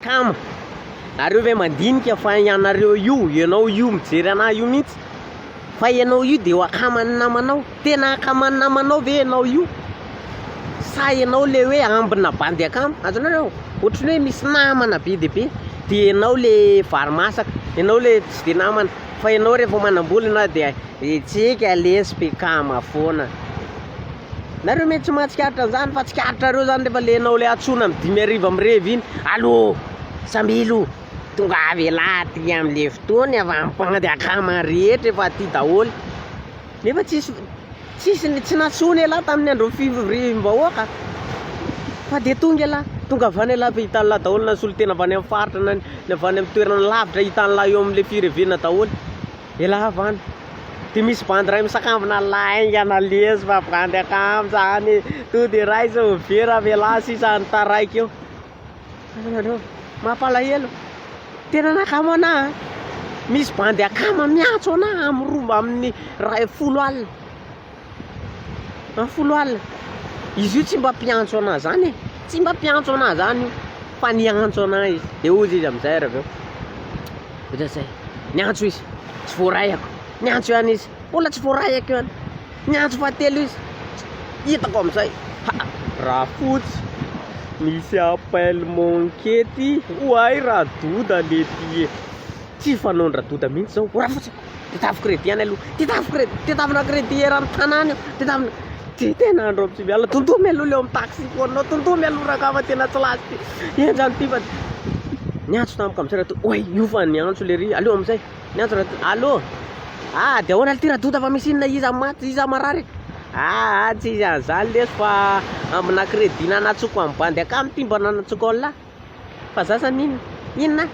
Kama nareo ve mandinika fa ianareo io ianao io mijery anahy io mihitsy fa ianao io de ho akaman'ny namanao, tena akaman'ny namanao ve ianao io sa ianao le hoe ambina bandy akamo azonareo ohatrany hoe misy namana be de be de ianao le vary masaka ianao le tsy de namana fa ianao rehefa manam-bolana de etsika lesy be kama foana nareo mety tsy mahatsikaritra an'izany fa tsikaritra reo zany rehefa le ianao le atsona amin'ny 5 am'revy iny allo Sambilo tonga avy lahy ty am'le fotoany avy am'bandy akama rehetra efa ty daholo nefa tsisy tsy natsony lahy tamin'ny andro fivoriam-bahoaka fa de tonga lahy tonga avany lahy fa hitan'ny lahy daholo na solo tena avany amin'ny faritra na avany amin'ny toerana lavitra hitan'ny lahy eo am'le firevenana daholo lahy avany de misy bandy ray misakambina lahy ingana lesy fa bandy akamo zany to de ray zao vera avy lahy sisa ny taraiky eo mampalahelo tena nakamo anahy misy bandy akama miantso anahy am'romba amin'ny ray 10 alina amin'ny 10 alina izy io tsy mba mpiantso anahy zany tsy mba mpiantso anahy zany io fa niantso anahy izy de ozy izy am'izay raveo ohatra zay niantso izy tsy voarayako niantso ihany izy mbola tsy voarayako ihany niantso fahatelo izy hitako am'izay raha fotsy misy appel monkety oay raha doda le ty tsy fanondra doda mihitsy zao raha fotsy tetafo crédit any aloha tetafona crédit eran'ny tanàny tetafona ty tena andro tsy miala tontomy aloha leo amin'ny taxi foanao tontomy aloha rakafa tena tsy lasy ty enjany ty fa niantso tamiko am'izay raha to oay io fa niantso le ry aleo am'izay niantso raha allo de ahoana ty raha doda fa misy inona iza maty iza marary tsy izy an'izany lesy fa amina crédit nanatsoko amin'ny bandy akamy ty mba nanatsoko ao lahy fa zasa n'inona